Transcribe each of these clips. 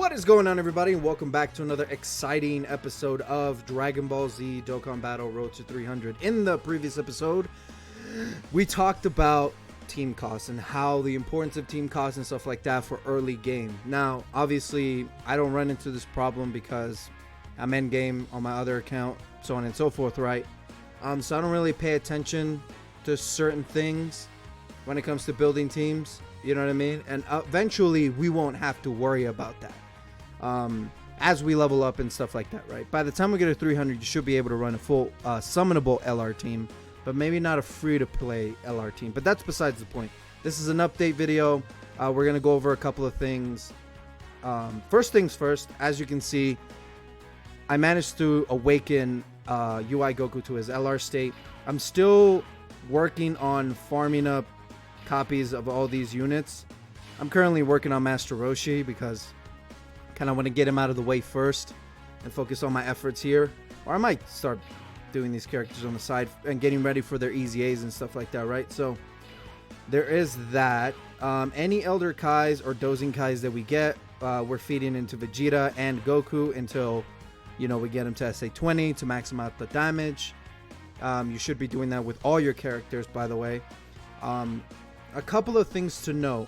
What is going on, everybody, and welcome back to another exciting episode of Dragon Ball Z Dokkan Battle Road to 300. In the previous episode, we talked about team costs and how the importance of team costs and stuff like that for early game. Now, obviously, I don't run into this problem because I'm in game on my other account, so on and so forth, right? So I don't really pay attention to certain things when it comes to building teams. You know what I mean? And eventually, we won't have to worry about that as we level up and stuff like that, right? By the time we get to 300, you should be able to run a full summonable LR team, but maybe not a free-to-play LR team. But that's besides the point. This is an update video. We're going to go over a couple of things. First things first, as you can see, I managed to awaken UI Goku to his LR state. I'm still working on farming up copies of all these units. I'm currently working on Master Roshi because I kind of want to get him out of the way first and focus on my efforts here. Or I might start doing these characters on the side and getting ready for their Easy A's and stuff like that, right? So there is that. Any Elder Kais or Dozing Kais that we get, we're feeding into Vegeta and Goku until, you know, we get them to SA20 to max out the damage. You should be doing that with all your characters, by the way. A couple of things to know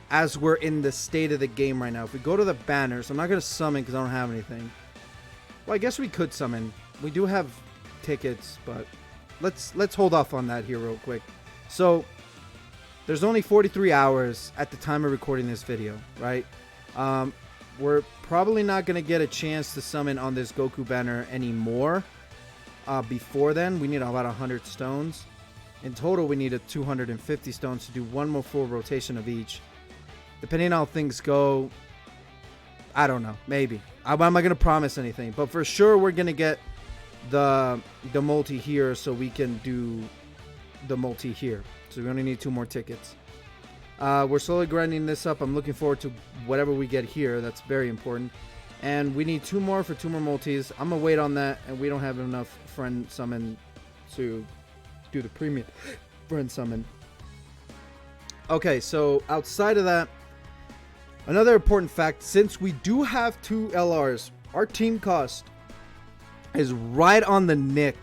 as we're in the state of the game right now. If we go to the banners, I'm not going to summon because I don't have anything. Well, I guess we could summon. We do have tickets, but let's hold off on that here real quick. So there's only 43 hours at the time of recording this video, right? We're probably not going to get a chance to summon on this Goku banner anymore. Before then, we need about 100 stones. In total, we need 250 stones to do one more full rotation of each. Depending on how things go, I don't know. Maybe. I'm not going to promise anything. But for sure, we're going to get the multi here so we can do the multi here. So we only need 2 more tickets. We're slowly grinding this up. I'm looking forward to whatever we get here. That's very important. And we need 2 more for 2 more multis. I'm going to wait on that. And we don't have enough friend summon to do the premium friend summon. Okay, so outside of that, another important fact, since we do have 2 LRs, our team cost is right on the nick.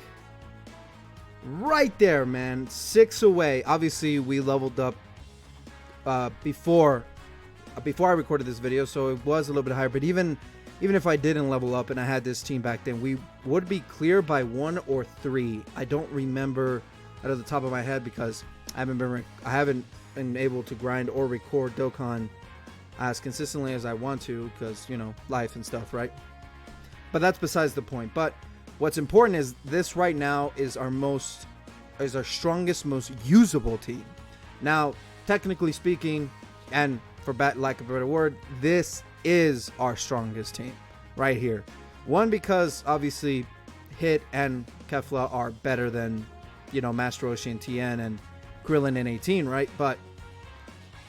Right there, man. 6 away. Obviously, we leveled up before I recorded this video, so it was a little bit higher. But even if I didn't level up and I had this team back then, we would be clear by 1 or 3. I don't remember out of the top of my head because I haven't been able to grind or record Dokkan as consistently as I want to because, you know, life and stuff, right? But that's besides the point. But what's important is this right now is our strongest, most usable team. Now, technically speaking, and for lack of a better word, this is our strongest team right here. One, because obviously Hit and Kefla are better than, you know, Master Roshi and Tien and Krillin in 18, right? But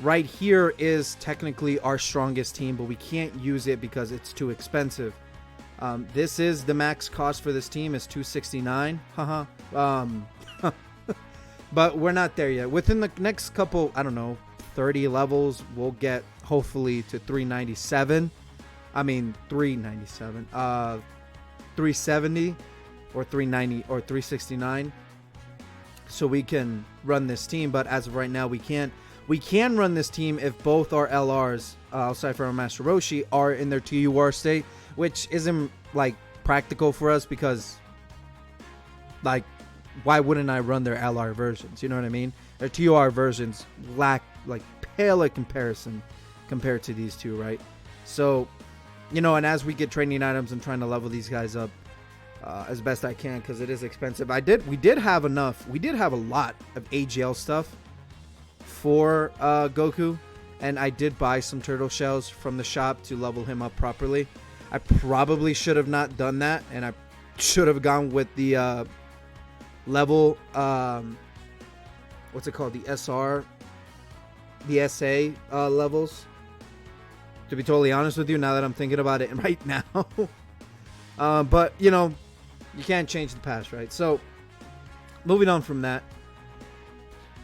right here is technically our strongest team, but we can't use it because it's too expensive. This is the max cost for this team is 269. But we're not there yet. Within the next couple, I don't know, 30 levels, we'll get hopefully to 397. I mean 397. 370 or 390 or 369. So we can run this team, but as of right now, we can't. We can run this team if both our LRs, outside from our Master Roshi, are in their TUR state, which isn't like practical for us because, like, why wouldn't I run their LR versions? You know what I mean? Their TUR versions lack, like, pale in comparison compared to these two, right? So, you know, and as we get training items, I'm trying to level these guys up as best I can because it is expensive. We did have enough. We did have a lot of AGL stuff for Goku, and I did buy some turtle shells from the shop to level him up properly. I probably should have not done that, and I should have gone with the level what's it called, the SA levels, to be totally honest with you, now that I'm thinking about it right now. But you know, you can't change the past, right? So moving on from that,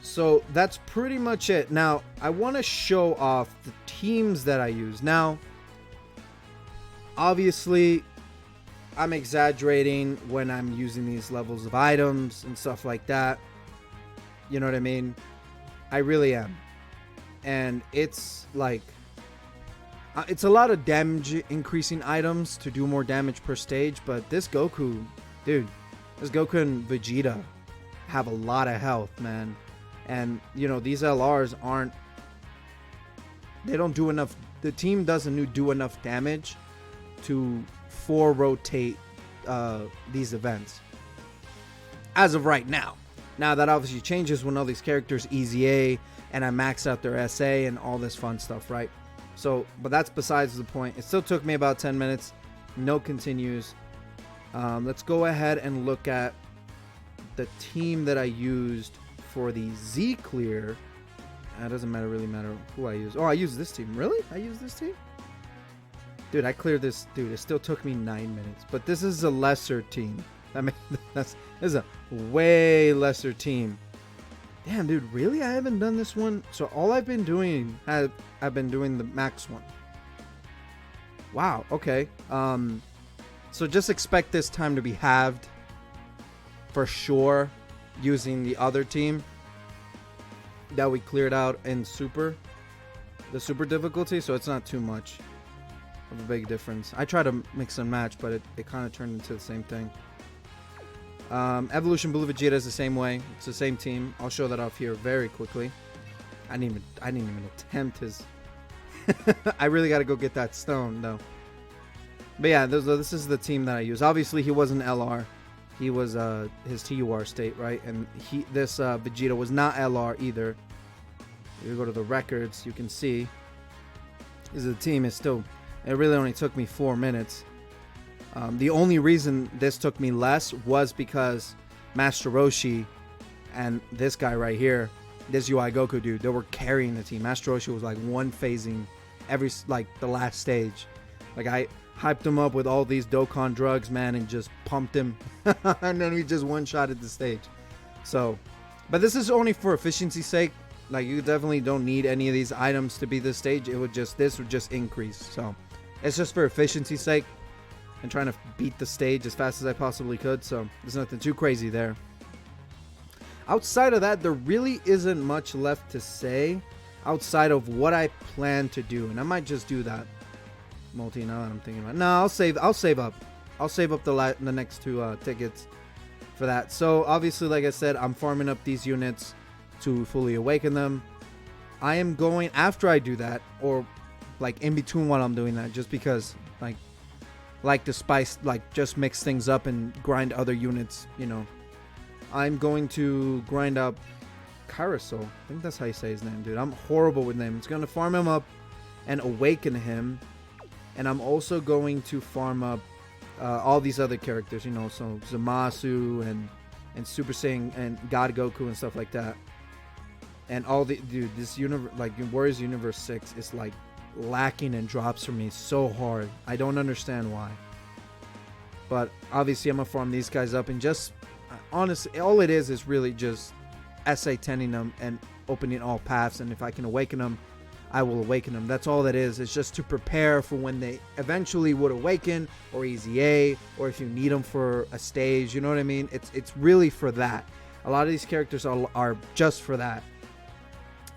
so that's pretty much it. Now I want to show off the teams that I use. Now Obviously, I'm exaggerating when I'm using these levels of items and stuff like that. You know what I mean? I really am. And it's like, it's a lot of damage increasing items to do more damage per stage, but this Goku, dude, this Goku and Vegeta have a lot of health, man. And, you know, these LRs aren't, they don't do enough, the team doesn't do enough damage to rotate these events. As of right now. Now that obviously changes when all these characters easy A and I max out their SA and all this fun stuff, right? So, but that's besides the point. It still took me about 10 minutes. No continues. Let's go ahead and look at the team that I used for the Z clear. It doesn't really matter who I use. Oh, I used this team. Really? I used this team? Dude, I cleared this. Dude, it still took me 9 minutes. But this is a lesser team. This is a way lesser team. Damn, dude, really? I haven't done this one. So all I've been doing, I've been doing the max one. Wow, okay. So just expect this time to be halved for sure using the other team that we cleared out in the super difficulty, so it's not too much of a big difference. I try to mix and match, but it kind of turned into the same thing. Evolution Blue Vegeta is the same way. It's the same team. I'll show that off here very quickly. I didn't even attempt his. I really got to go get that stone though. But yeah, this is the team that I use. Obviously, he wasn't LR. He was his TUR state, right? And this Vegeta was not LR either. If you go to the records, you can see the team is still. It really only took me 4 minutes. The only reason this took me less was because Master Roshi and this guy right here, this UI Goku dude, they were carrying the team. Master Roshi was like one phasing the last stage. Like I hyped him up with all these Dokkan drugs, man, and just pumped him. And then we just one-shotted the stage. So, but this is only for efficiency's sake. Like you definitely don't need any of these items to be this stage. This would just increase. So it's just for efficiency's sake. And trying to beat the stage as fast as I possibly could, so there's nothing too crazy there. Outside of that, there really isn't much left to say outside of what I plan to do, and I might just do that multi now that I'm thinking about it. No, I'll save up the next two tickets for that. So obviously, like I said, I'm farming up these units to fully awaken them. I am going after I do that, or like in between while I'm doing that, just because like to spice, like just mix things up and grind other units, you know. I'm going to grind up Carousel. I think that's how you say his name, dude. I'm horrible with names. It's going to farm him up and awaken him. And I'm also going to farm up all these other characters, you know, so Zamasu and Super Saiyan and God Goku and stuff like that. And all the, dude, this universe, like Warriors Universe 6 is like lacking and drops for me so hard. I don't understand why, but obviously I'm gonna farm these guys up and just honestly all it is really just SA 10ing them and opening all paths, and if I can awaken them, I will awaken them. That's all that is. It's just to prepare for when they eventually would awaken, or easy A, or if you need them for a stage, you know what I mean. It's really for that. A lot of these characters are just for that.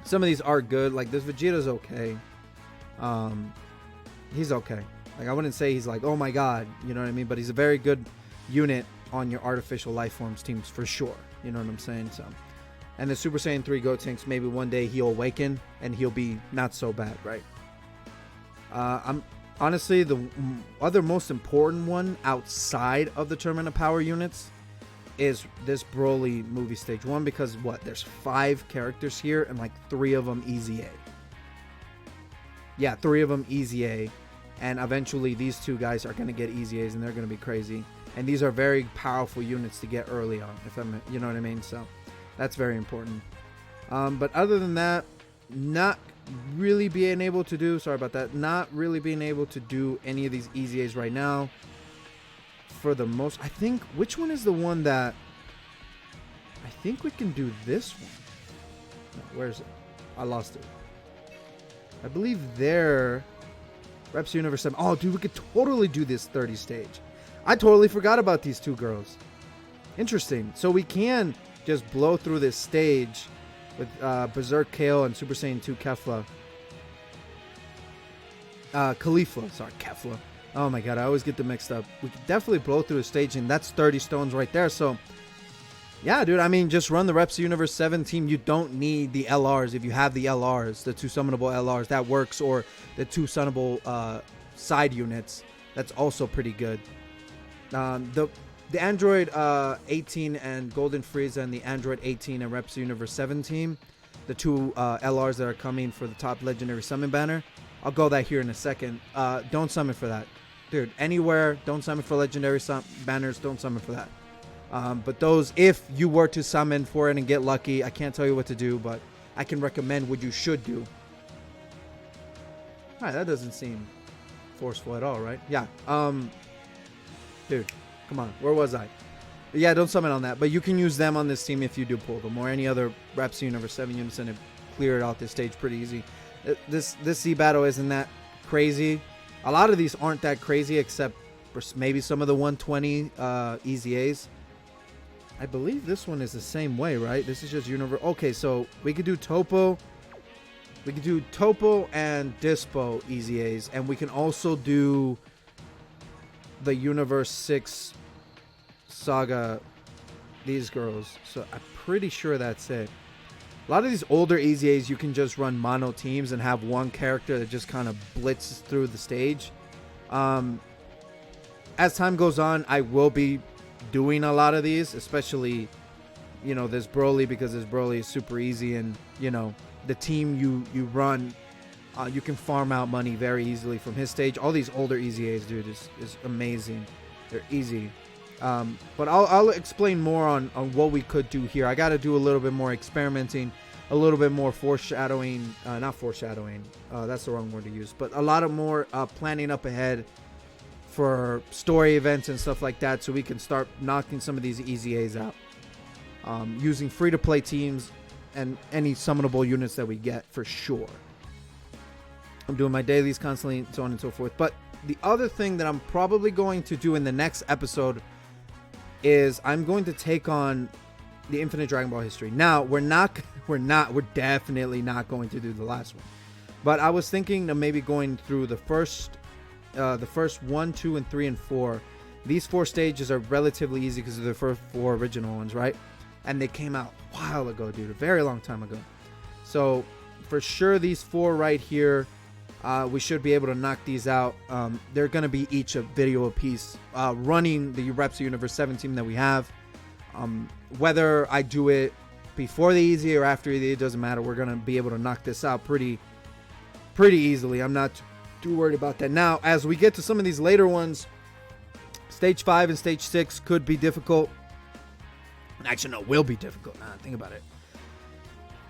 Some of these are good, like this Vegeta's okay. He's okay. Like I wouldn't say he's like, oh my god, you know what I mean, but he's a very good unit on your artificial life forms teams for sure, you know what I'm saying. So, and the Super Saiyan 3 Gotenks, maybe one day he'll awaken and he'll be not so bad, right? I'm honestly the other most important one outside of the Tournament of Power units is this Broly movie stage 1, because there's 5 characters here and like 3 of them easy A. Yeah, 3 of them easy A, and eventually these 2 guys are going to get easy A's and they're going to be crazy. And these are very powerful units to get early on, you know what I mean? So that's very important. But other than that, not really being able to do, not really being able to do any of these easy A's right now. For the most, I think, which one is the one that, I think we can do this one. No, where is it? I lost it. I believe there Reps Universe 7. Oh, dude, we could totally do this 30 stage. I totally forgot about these two girls. Interesting. So we can just blow through this stage with Berserk Kale and Super Saiyan 2 Kefla. Caulifla. Sorry, Kefla. Oh my god, I always get them mixed up. We could definitely blow through a stage, and that's 30 stones right there. So, yeah, dude, I mean, just run the Reps Universe 7 team. You don't need the LRs. If you have the LRs, the 2 summonable LRs, that works. Or the 2 summonable side units. That's also pretty good. The Android 18 and Golden Frieza and the Android 18 and Reps Universe 7 team, the 2 LRs that are coming for the top legendary summon banner. I'll go that here in a second. Don't summon for that. Dude, anywhere, don't summon for legendary banners. Don't summon for that. But those, if you were to summon for it and get lucky, I can't tell you what to do, but I can recommend what you should do. Alright, that doesn't seem forceful at all, right? Yeah. Dude, come on. Where was I? But yeah, don't summon on that. But you can use them on this team if you do pull them, or any other Reps Universe 7 units, and clear it out this stage pretty easy. This Z battle isn't that crazy. A lot of these aren't that crazy, except for maybe some of the 120 EZAs. I believe this one is the same way, right? This is just universe. Okay, so we could do Topo. We could do Topo and Dispo EZAs, and we can also do the Universe 6 Saga, these girls. So I'm pretty sure that's it. A lot of these older EZAs, you can just run mono teams and have one character that just kind of blitzes through the stage. As time goes on, I will be doing a lot of these, especially, you know, this Broly, because this Broly is super easy, and, you know, the team you run, you can farm out money very easily from his stage. All these older EZAs, dude, is amazing. They're easy. But I'll explain more on what we could do here. I got to do a little bit more experimenting, a little bit more foreshadowing, not foreshadowing, that's the wrong word to use, but a lot of more planning up ahead for story events and stuff like that, so we can start knocking some of these EZAs out, using free-to-play teams and any summonable units that we get, for sure. I'm doing my dailies constantly, so on and so forth. But the other thing that I'm probably going to do in the next episode is I'm going to take on the Infinite Dragon Ball history. Now, we're definitely not going to do the last one. But I was thinking of maybe going through the first 1, 2, and 3, and 4. These 4 stages are relatively easy because they're the first 4 original ones, right? And they came out a while ago, dude, a very long time ago. So for sure, these 4 right here, we should be able to knock these out. They're going to be each a video apiece, running the Reps Universe 7 team that we have. Whether I do it before the easy or after the, it doesn't matter. We're going to be able to knock this out pretty easily. I'm not too worried about that. Now, as we get to some of these later ones, Stage 5 and Stage 6 could be difficult. Actually, no, will be difficult. Nah, think about it.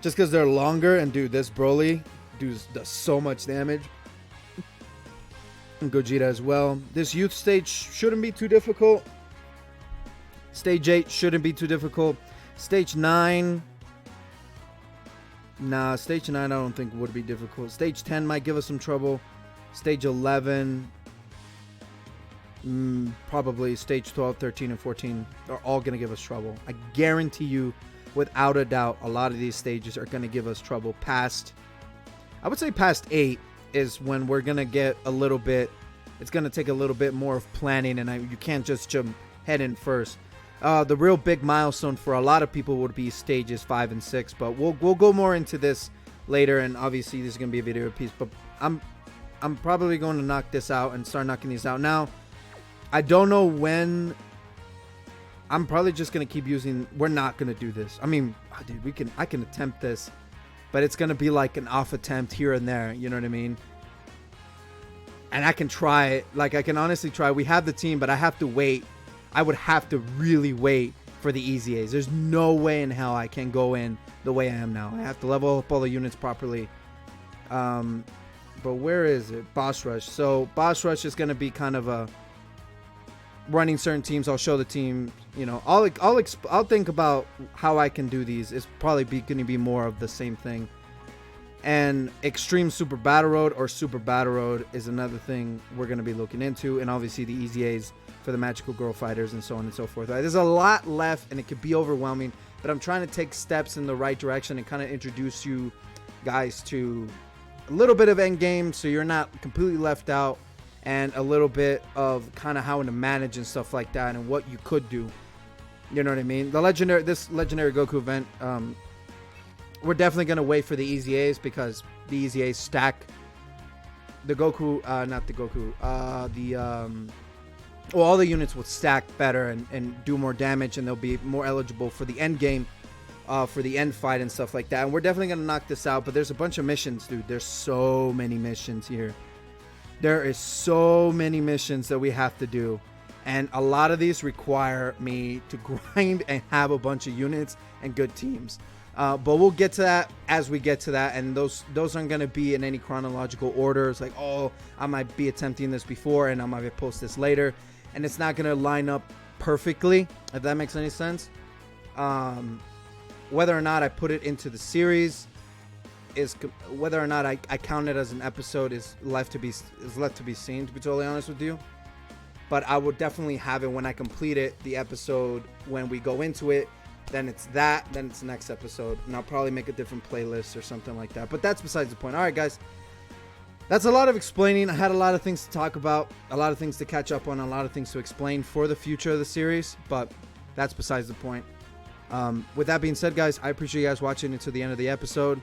Just because they're longer, and dude, this Broly does so much damage. And Gogeta as well. This youth stage shouldn't be too difficult. Stage 8 shouldn't be too difficult. Stage 9. Nah, Stage 9 I don't think would be difficult. Stage 10 might give us some trouble. Stage 11. Probably Stage 12, 13, and 14 are all going to give us trouble. I guarantee you, without a doubt, a lot of these stages are going to give us trouble. I would say past 8 is when we're going to get a little bit, it's going to take a little bit more of planning, and you can't just jump head in first. The real big milestone for a lot of people would be stages 5 and 6, but we'll go more into this later, and obviously this is going to be a video piece, but I'm probably going to knock this out and start knocking these out. Now, I don't know when. I'm probably just going to keep using, we're not going to do this. I mean, dude, I can attempt this, but it's going to be like an off attempt here and there, you know what I mean? And I can try it, like I can honestly try. We have the team, but I have to wait. I would have to really wait for the EZAs. There's no way in hell I can go in the way I am now. I have to level up all the units properly. But where is it? Boss Rush. So Boss Rush is going to be kind of a running certain teams. I'll show the team, you know, I'll think about how I can do these. It's probably going to be more of the same thing. And Extreme Super Battle Road or Super Battle Road is another thing we're going to be looking into. And obviously the Easy A's for the Magical Girl Fighters and so on and so forth. Right? There's a lot left and it could be overwhelming. But I'm trying to take steps in the right direction and kind of introduce you guys to a little bit of endgame so you're not completely left out. And a little bit of kind of how to manage and stuff like that and what you could do. You know what I mean? This legendary Goku event, we're definitely going to wait for the Easy A's because the Easy A's stack the Goku, not the Goku, all the units will stack better and do more damage, and they'll be more eligible for the end game, for the end fight and stuff like that. And we're definitely going to knock this out, but there's a bunch of missions, dude. There's so many missions here. There is so many missions that we have to do. And a lot of these require me to grind and have a bunch of units and good teams. But we'll get to that as we get to that. And those aren't going to be in any chronological order. It's like, oh, I might be attempting this before and I might post this later. And it's not going to line up perfectly, if that makes any sense. Whether or not I put it into the series, whether or not I count it as an episode is left to be seen, to be totally honest with you. But I will definitely have it when I complete it, the episode, when we go into it. Then it's that, then it's the next episode. And I'll probably make a different playlist or something like that. But that's besides the point. All right, guys. That's a lot of explaining. I had a lot of things to talk about, a lot of things to catch up on, a lot of things to explain for the future of the series. But that's besides the point. With that being said, guys, I appreciate you guys watching until the end of the episode.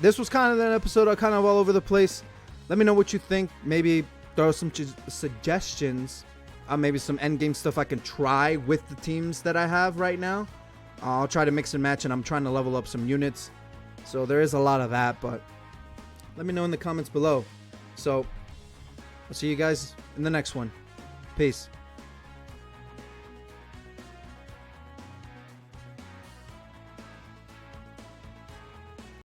This was kind of an episode kind of all over the place. Let me know what you think. Maybe throw some suggestions. Maybe some endgame stuff I can try with the teams that I have right now. I'll try to mix and match, and I'm trying to level up some units. So there is a lot of that, but let me know in the comments below. So I'll see you guys in the next one. Peace.